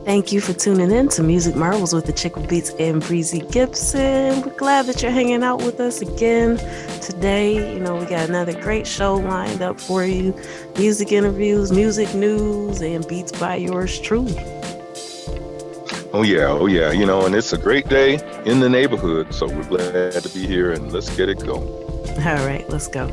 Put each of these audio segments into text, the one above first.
Thank you for tuning in to Music Marvels with Achickwitbeatz and Breezy Gipson. We're glad that you're hanging out with us again today. We got another great show lined up for you. Music interviews, music news, and beats by yours truly. Oh yeah. And it's a great day in the neighborhood, so we're glad to be here and let's get it going. All right, let's go.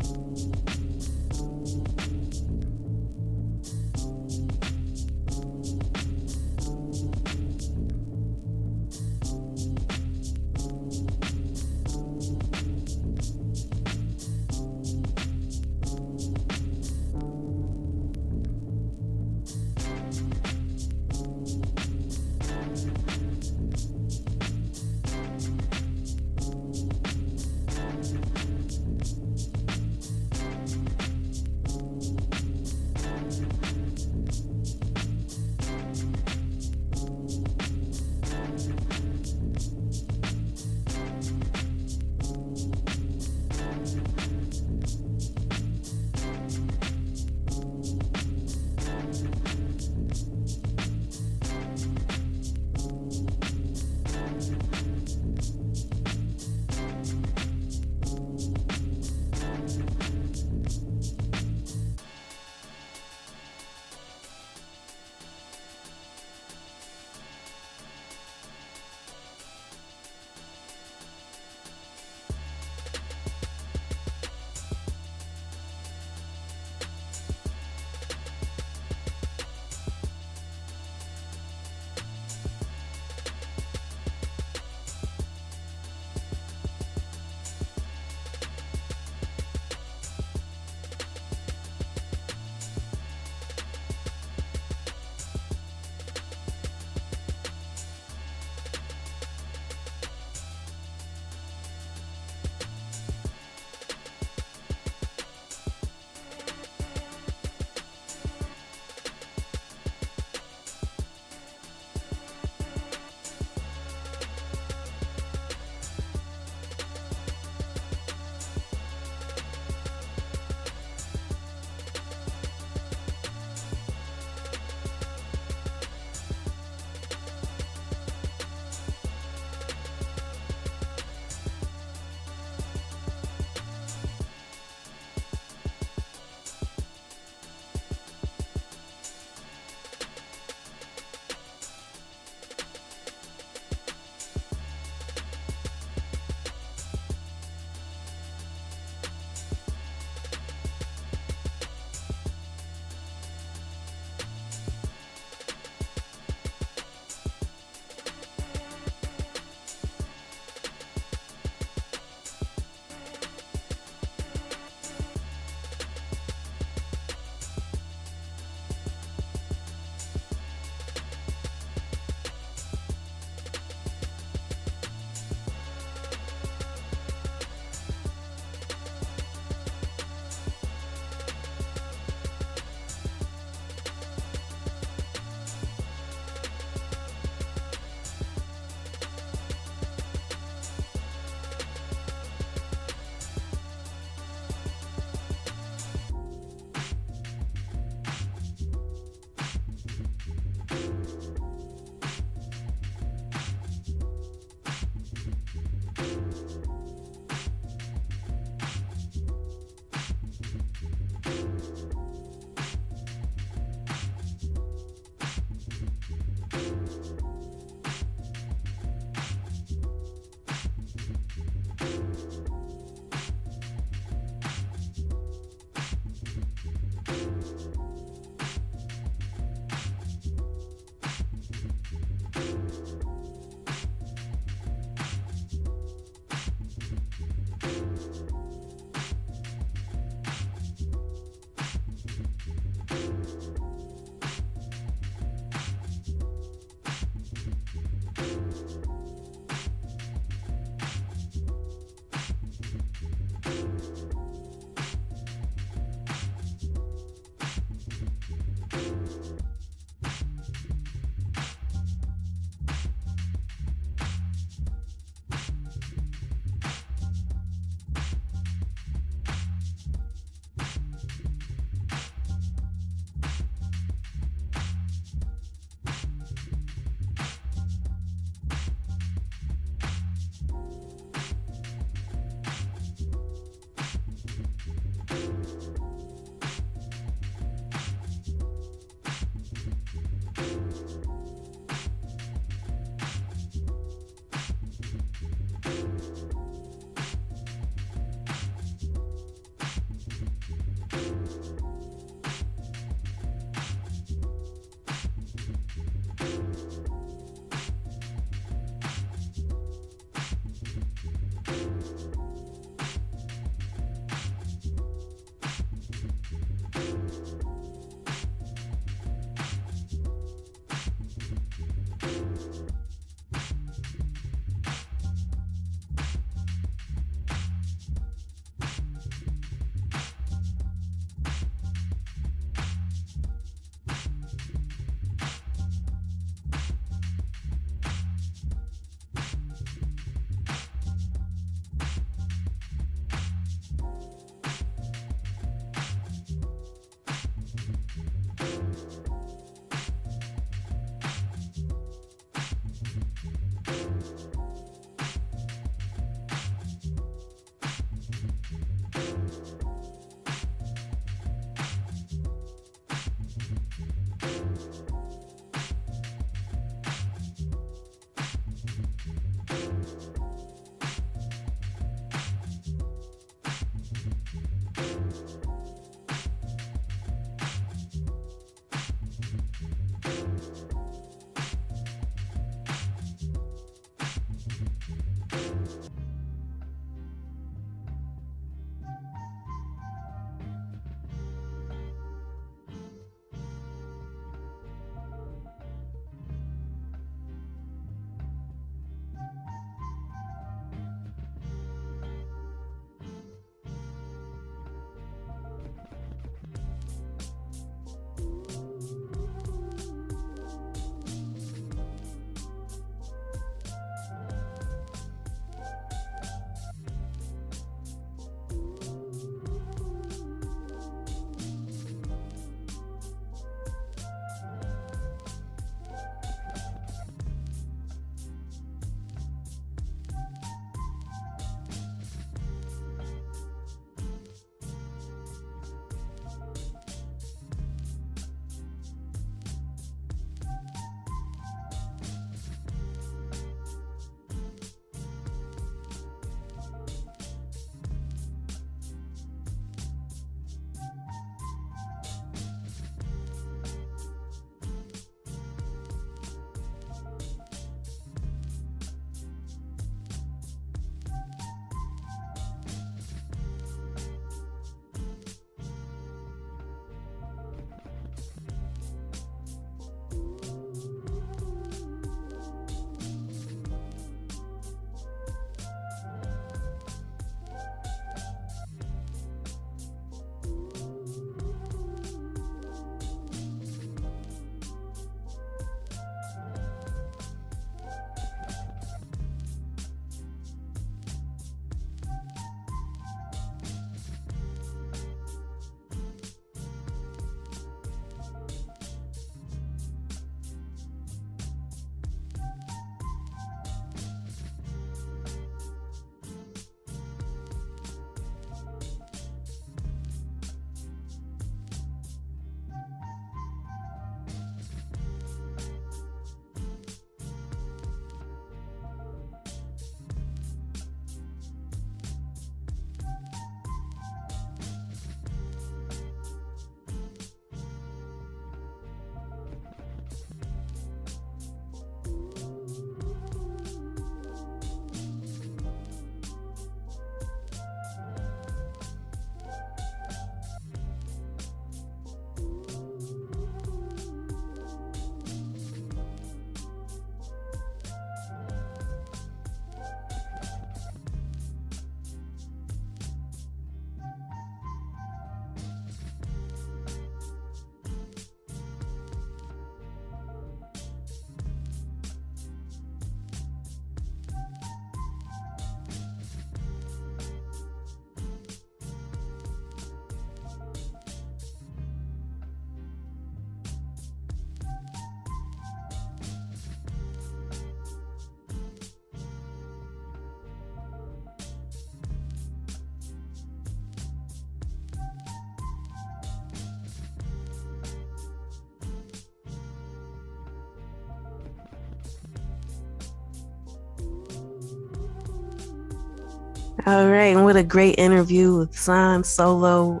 All right, and what a great interview with Saan Solo.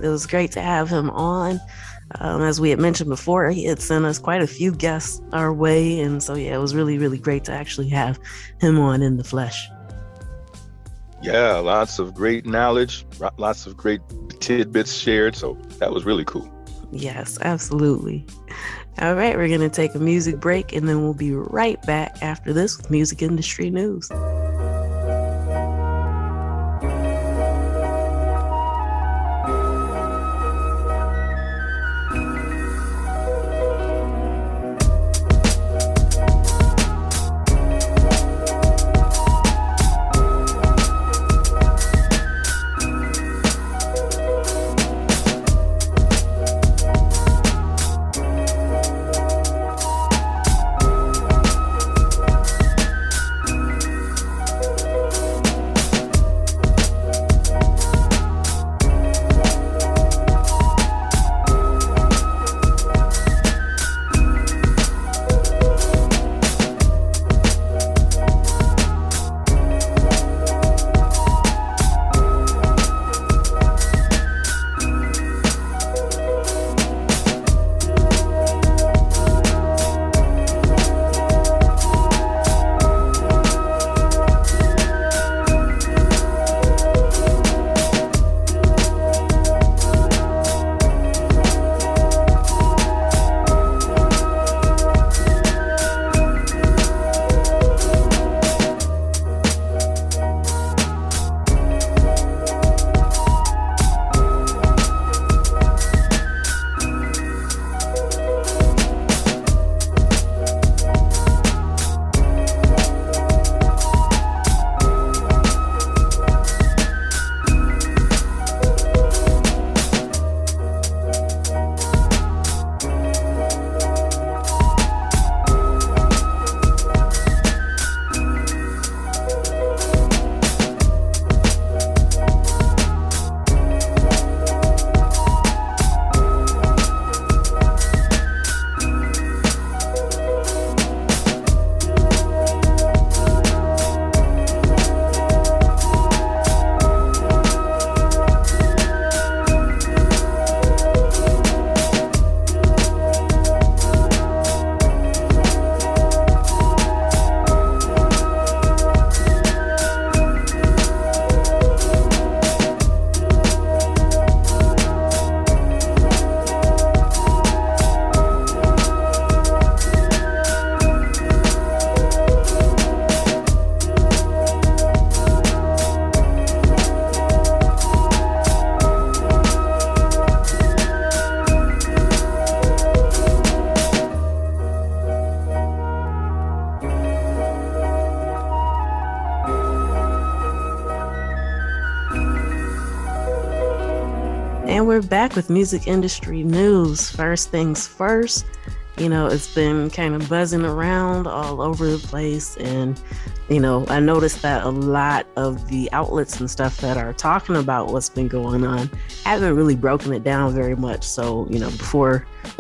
It was great to have him on. As we had mentioned before, he had sent us quite a few guests our way, and so yeah, it was really, really great to actually have him on in the flesh. Yeah, lots of great knowledge, lots of great tidbits shared. So that was really cool. Yes, absolutely. All right, we're going to take a music break and then we'll be right back after this with music industry news. And we're back with music industry news. First things first, it's been kind of buzzing around all over the place. And, I noticed that a lot of the outlets and stuff that are talking about what's been going on haven't really broken it down very much. So,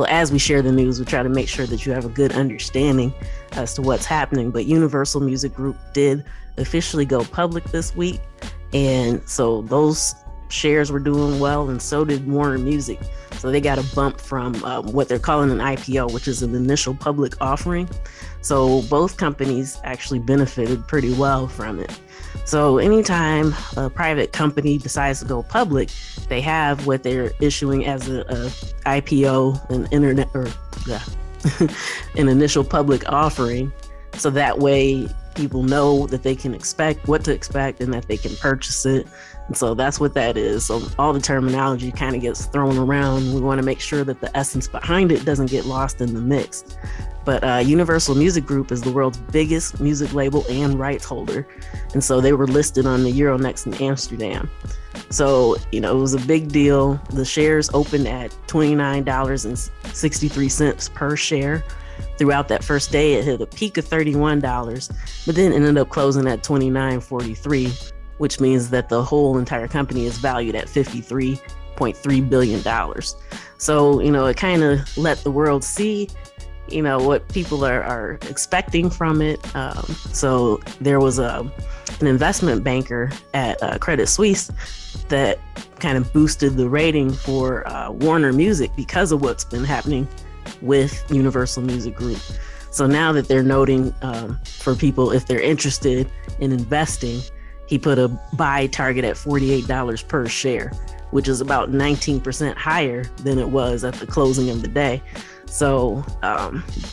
as we share the news, we try to make sure that you have a good understanding as to what's happening. But Universal Music Group did officially go public this week. And so those shares were doing well, and so did Warner Music. So they got a bump from what they're calling an IPO, which is an initial public offering. So both companies actually benefited pretty well from it. So anytime a private company decides to go public, they have what they're issuing as a IPO, an initial public offering. So that way people know that they can expect what to expect and that they can purchase it. And so that's what that is. So all the terminology kind of gets thrown around. We want to make sure that the essence behind it doesn't get lost in the mix. But Universal Music Group is the world's biggest music label and rights holder. And so they were listed on the Euronext in Amsterdam. So, it was a big deal. The shares opened at $29.63 per share. Throughout that first day, it hit a peak of $31, but then ended up closing at $29.43, which means that the whole entire company is valued at $53.3 billion. So, it kind of let the world see what people are expecting from it. So there was an investment banker at Credit Suisse that kind of boosted the rating for Warner Music because of what's been happening with Universal Music Group. So now that they're noting for people, if they're interested in investing, he put a buy target at $48 per share, which is about 19% higher than it was at the closing of the day. So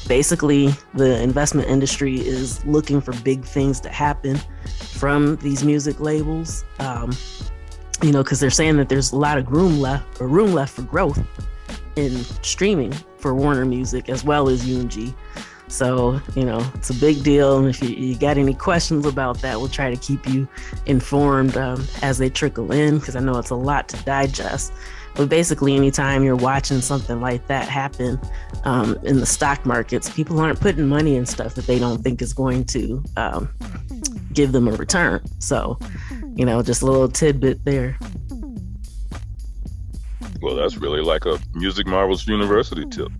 basically, the investment industry is looking for big things to happen from these music labels, because they're saying that there's a lot of room left for growth in streaming for Warner Music as well as UMG. So, it's a big deal. And if you got any questions about that, we'll try to keep you informed as they trickle in, because I know it's a lot to digest. But basically, anytime you're watching something like that happen in the stock markets, people aren't putting money in stuff that they don't think is going to give them a return. So, just a little tidbit there. Well, that's really like a Music Marvels University tip.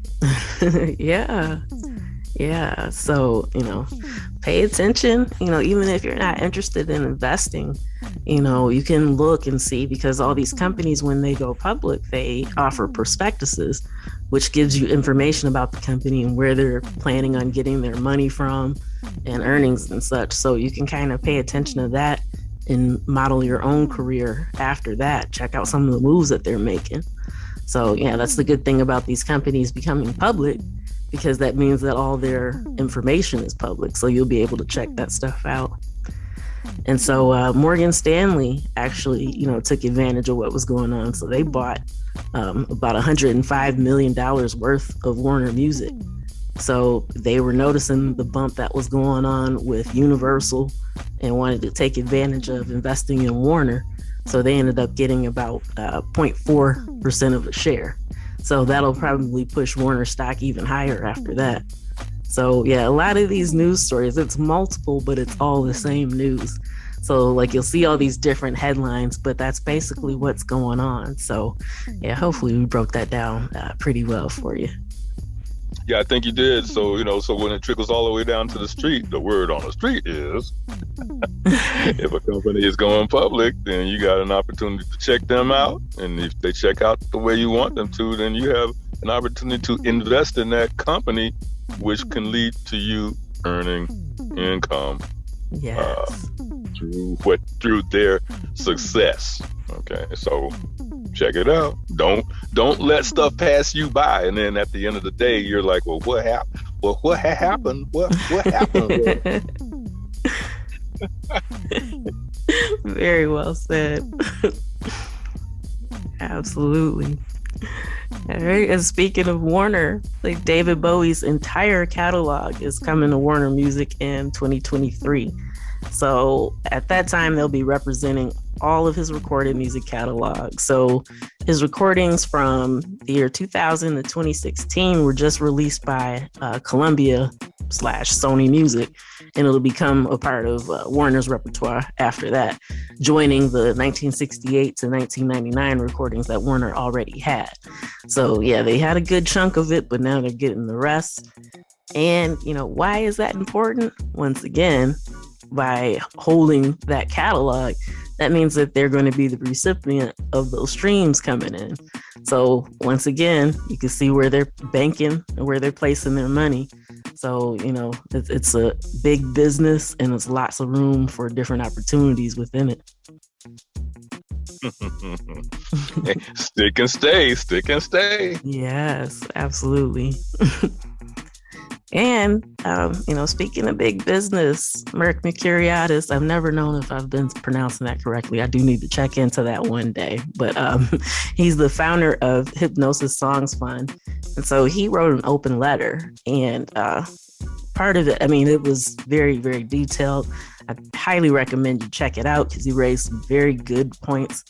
Yeah. So, pay attention, even if you're not interested in investing, you can look and see, because all these companies, when they go public, they offer prospectuses, which gives you information about the company and where they're planning on getting their money from and earnings and such. So you can kind of pay attention to that and model your own career after that. Check out some of the moves that they're making. So yeah, that's the good thing about these companies becoming public, because that means that all their information is public. So you'll be able to check that stuff out. And so Morgan Stanley actually, took advantage of what was going on. So they bought about $105 million worth of Warner Music. So they were noticing the bump that was going on with Universal and wanted to take advantage of investing in Warner. So they ended up getting about 0.4% of a share. So that'll probably push Warner stock even higher after that. So yeah, a lot of these news stories, it's multiple, but it's all the same news. So like you'll see all these different headlines, but that's basically what's going on. So yeah, hopefully we broke that down pretty well for you. Yeah, I think you did. So, so when it trickles all the way down to the street, the word on the street is if a company is going public, then you got an opportunity to check them out. And if they check out the way you want them to, then you have an opportunity to invest in that company, which can lead to you earning income through their success. Okay, so check it out. Don't let stuff pass you by, and then at the end of the day, you're like, well, what happened? Well, what happened? What happened? Very well said. Absolutely. All right. And speaking of Warner, like David Bowie's entire catalog is coming to Warner Music in 2023. So at that time, they'll be representing all of his recorded music catalog. So his recordings from the year 2000 to 2016 were just released by Columbia/Sony Music, and it'll become a part of Warner's repertoire after that, joining the 1968 to 1999 recordings that Warner already had. So yeah, they had a good chunk of it, but now they're getting the rest. And why is that important? Once again, by holding that catalog, that means that they're going to be the recipient of those streams coming in. So once again, you can see where they're banking and where they're placing their money. So, it's a big business, and there's lots of room for different opportunities within it. Stick and stay. Yes, absolutely. And, speaking of big business, Merck Mercuriadis, I've never known if I've been pronouncing that correctly. I do need to check into that one day. But he's the founder of Hypnosis Songs Fund. And so he wrote an open letter. And part of it, it was very, very detailed. I highly recommend you check it out, because he raised some very good points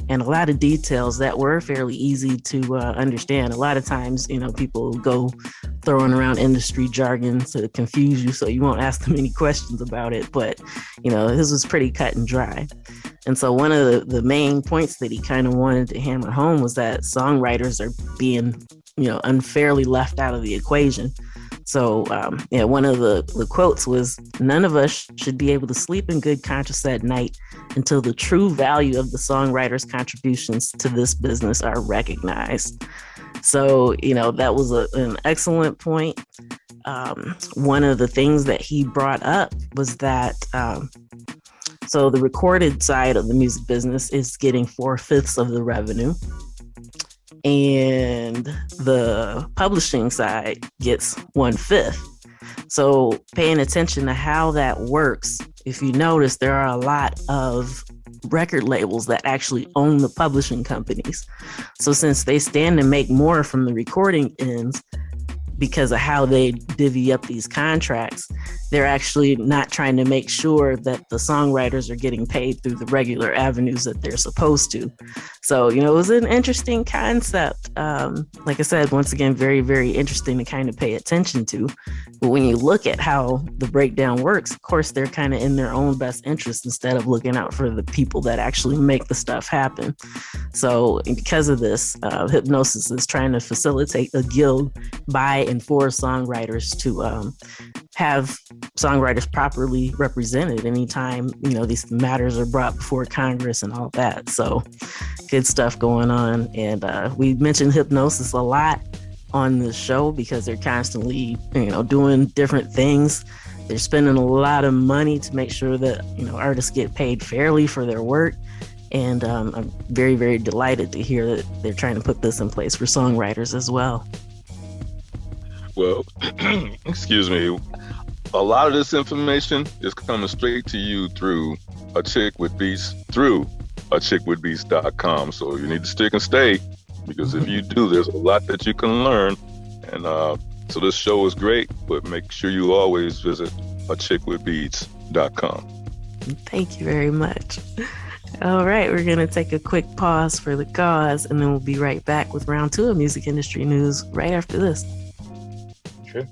and a lot of details that were fairly easy to understand. A lot of times, people go throwing around industry jargon to confuse you, so you won't ask them any questions about it. But, his was pretty cut and dry. And so one of the main points that he kind of wanted to hammer home was that songwriters are being, unfairly left out of the equation. So, one of the quotes was, "None of us should be able to sleep in good conscience at night until the true value of the songwriter's contributions to this business are recognized." So, that was an excellent point. One of the things that he brought up was that so the recorded side of the music business is getting 4/5 of the revenue, and the publishing side gets 1/5. So paying attention to how that works, if you notice, there are a lot of record labels that actually own the publishing companies. So since they stand to make more from the recording ends, because of how they divvy up these contracts, they're actually not trying to make sure that the songwriters are getting paid through the regular avenues that they're supposed to. So, it was an interesting concept. Like I said, once again, very, very interesting to kind of pay attention to. But when you look at how the breakdown works, of course, they're kind of in their own best interest instead of looking out for the people that actually make the stuff happen. So because of this, Hypnosis is trying to facilitate a guild by and for songwriters to have songwriters properly represented anytime, these matters are brought before Congress and all that. So good stuff going on. And we mentioned Hypnosis a lot on the show because they're constantly, doing different things. They're spending a lot of money to make sure that, artists get paid fairly for their work. And I'm very, very delighted to hear that they're trying to put this in place for songwriters as well. Well, excuse me. A lot of this information is coming straight to you through Achickwitbeatz.com. So you need to stick and stay, because if you do, there's a lot that you can learn. And so this show is great, but make sure you always visit Achickwitbeatz.com. Thank you very much. All right, we're going to take a quick pause for the cause, and then we'll be right back with round 2 of music industry news right after this. Okay.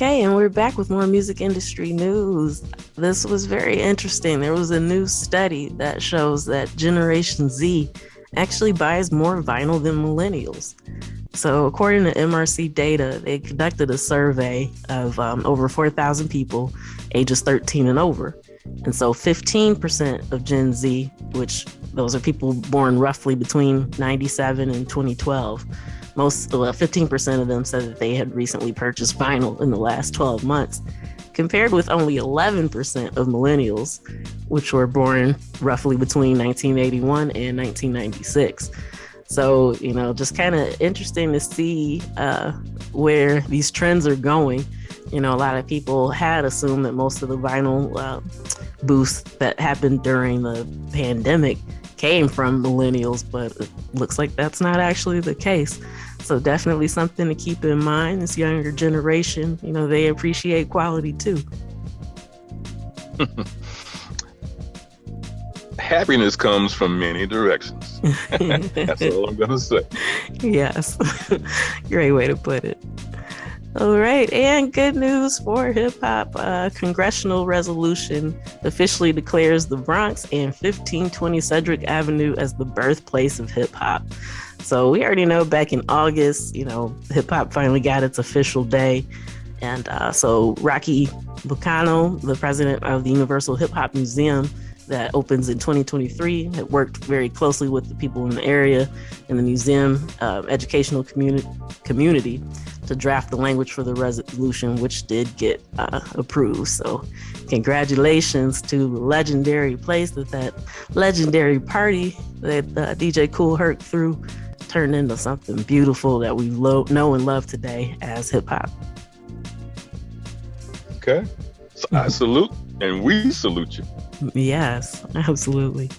Okay, and we're back with more music industry news. This was very interesting. There was a new study that shows that Generation Z actually buys more vinyl than millennials. So, according to MRC data, they conducted a survey of over 4,000 people ages 13 and over. And so 15% of Gen Z, which those are people born roughly between 97 and 2012, 15% of them said that they had recently purchased vinyl in the last 12 months, compared with only 11% of millennials, which were born roughly between 1981 and 1996. So, just kind of interesting to see where these trends are going. A lot of people had assumed that most of the vinyl boost that happened during the pandemic came from millennials, but it looks like that's not actually the case. So definitely something to keep in mind. This younger generation, they appreciate quality too. Happiness comes from many directions. That's all I'm going to say. Yes. Great way to put it. All right. And good news for hip hop. Congressional resolution officially declares the Bronx and 1520 Cedric Avenue as the birthplace of hip hop. So we already know back in August, hip hop finally got its official day. And so Rocky Bucano, the president of the Universal Hip Hop Museum that opens in 2023, had worked very closely with the people in the area and the museum educational community to draft the language for the resolution, which did get approved. So congratulations to the legendary place that legendary party that DJ Kool Herc threw turned into something beautiful that we know and love today as hip hop. Okay. So I salute and we salute you. Yes, absolutely.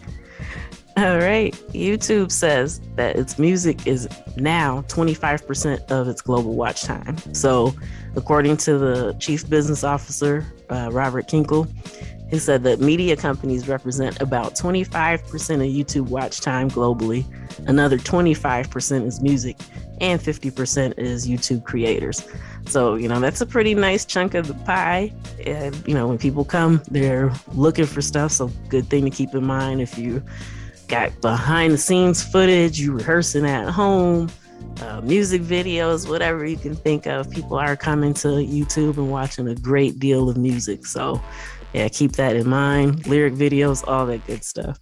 All right. YouTube says that its music is now 25% of its global watch time. So according to the chief business officer, Robert Kinkle, he said that media companies represent about 25% of YouTube watch time globally. Another 25% is music and 50% is YouTube creators. So, that's a pretty nice chunk of the pie. And, when people come, they're looking for stuff. So good thing to keep in mind if you got behind the scenes footage, you rehearsing at home, music videos, whatever you can think of. People are coming to YouTube and watching a great deal of music. So yeah, keep that in mind. Lyric videos, all that good stuff.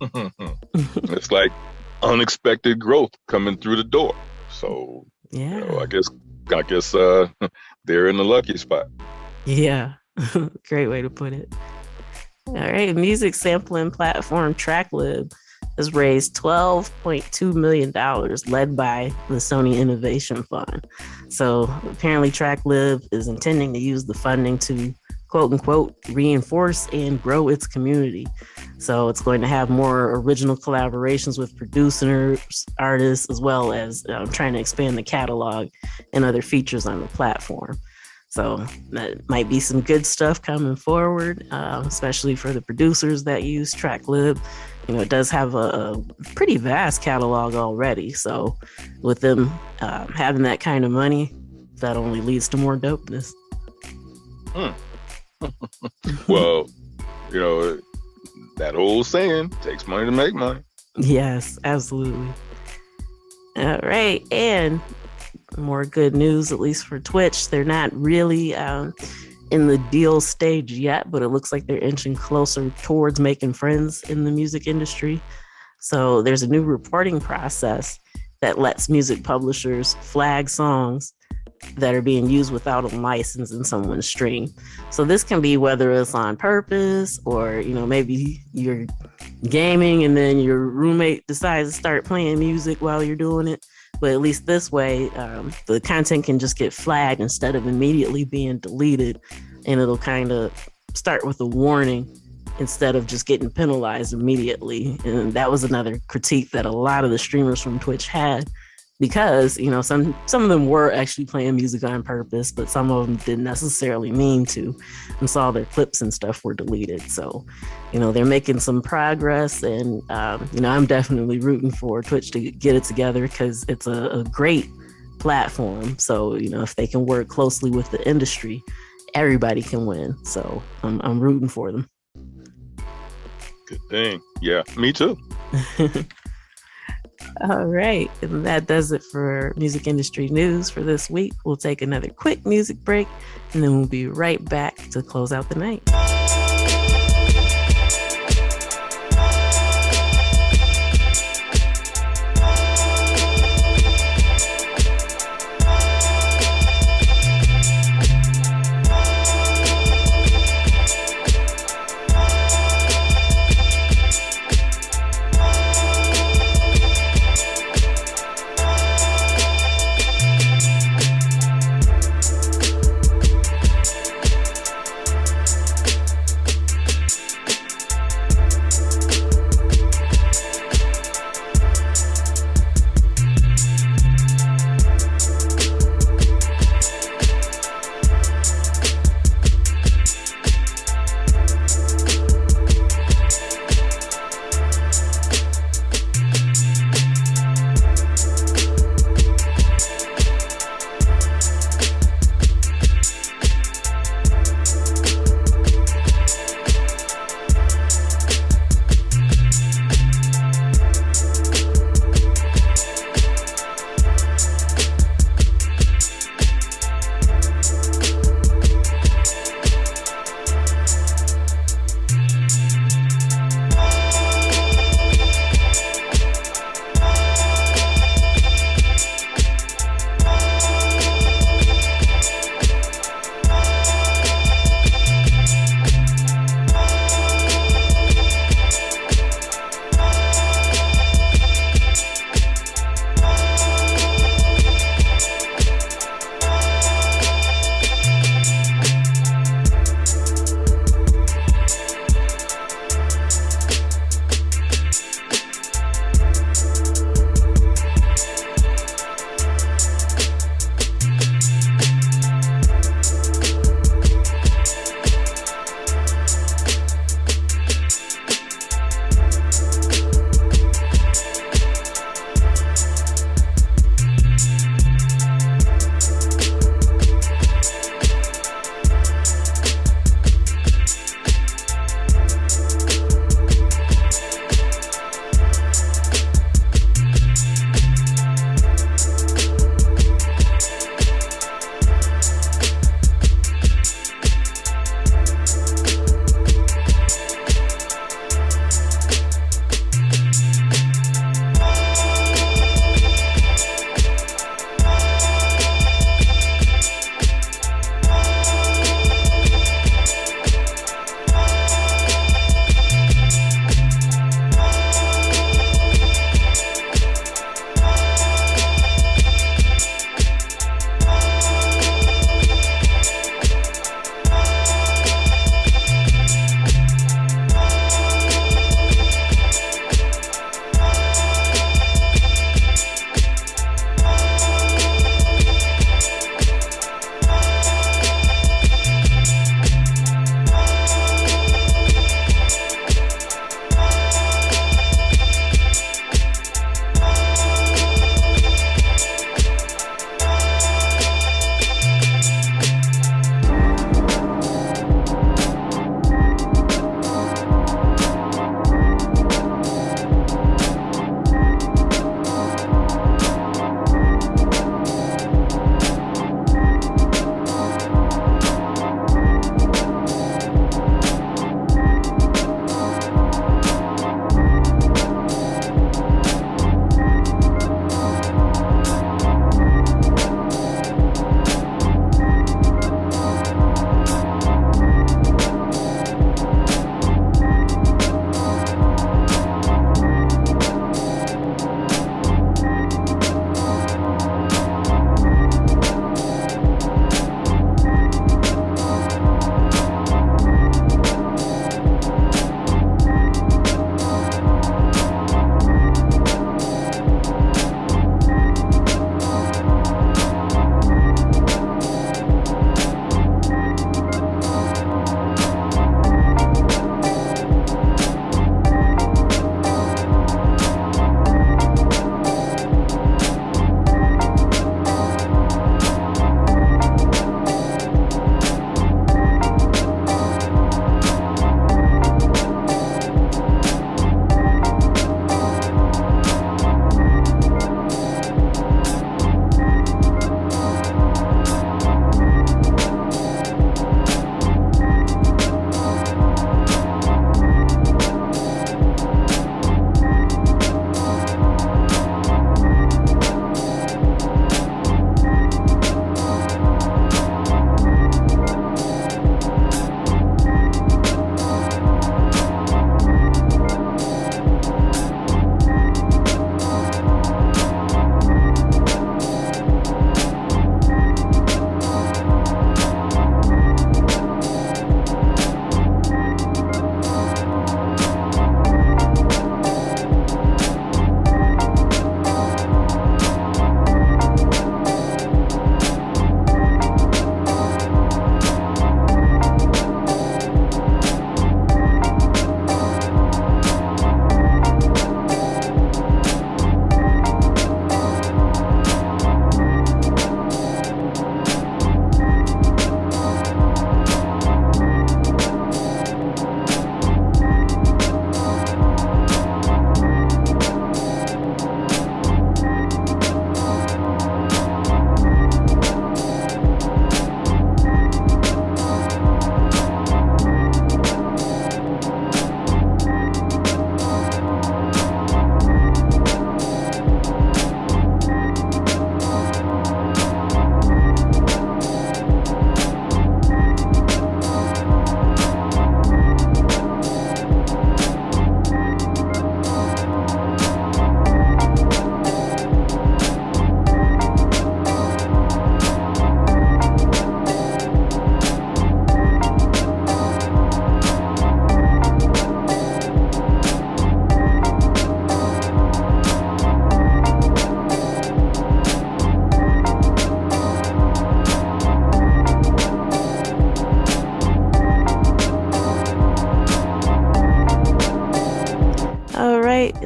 It's like unexpected growth coming through the door. So yeah, I guess they're in the lucky spot. Yeah, great way to put it. All right, music sampling platform TrackLib has raised $12.2 million, led by the Sony Innovation Fund. So apparently TrackLib is intending to use the funding to quote unquote reinforce and grow its community. So it's going to have more original collaborations with producers, artists, as well as trying to expand the catalog and other features on the platform. So that might be some good stuff coming forward, especially for the producers that use TrackLib. It does have a pretty vast catalog already. So with them having that kind of money, that only leads to more dopeness. Well, that old saying, takes money to make money. Yes, absolutely. All right. And more good news, at least for Twitch. They're not really in the deal stage yet, but it looks like they're inching closer towards making friends in the music industry. So there's a new reporting process that lets music publishers flag songs that are being used without a license in someone's stream. So this can be whether it's on purpose or, maybe you're gaming and then your roommate decides to start playing music while you're doing it. But at least this way, the content can just get flagged instead of immediately being deleted. And it'll kind of start with a warning instead of just getting penalized immediately. And that was another critique that a lot of the streamers from Twitch had, because, some of them were actually playing music on purpose, but some of them didn't necessarily mean to. And so all their clips and stuff were deleted. So, they're making some progress. And, I'm definitely rooting for Twitch to get it together because it's a great platform. So, if they can work closely with the industry, everybody can win. So I'm rooting for them. Good thing. Yeah, me too. All right. And that does it for music industry news for this week. We'll take another quick music break, and then we'll be right back to close out the night.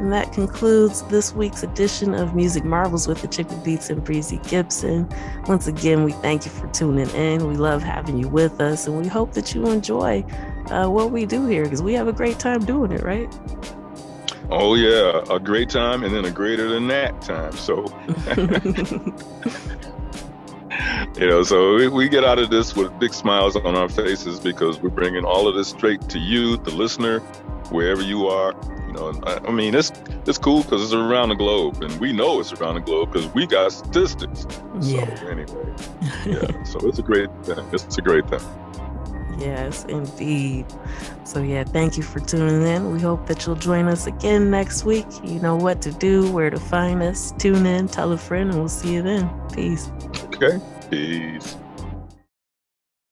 And that concludes this week's edition of Music Marvels with Achickwitbeatz and Breezy Gipson. Once again, we thank you for tuning in. We love having you with us, and we hope that you enjoy what we do here, because we have a great time doing it, right? Oh, yeah, a great time, and then a greater than that time. So, so we get out of this with big smiles on our faces because we're bringing all of this straight to you, the listener, wherever you are. I mean, it's cool because it's around the globe, and we know it's around the globe because we got statistics. Yeah. So anyway, yeah. So it's a great thing. It's a great thing. Yes, indeed. So yeah, thank you for tuning in. We hope that you'll join us again next week. You know what to do, where to find us. Tune in, tell a friend, and we'll see you then. Peace. Okay. Peace.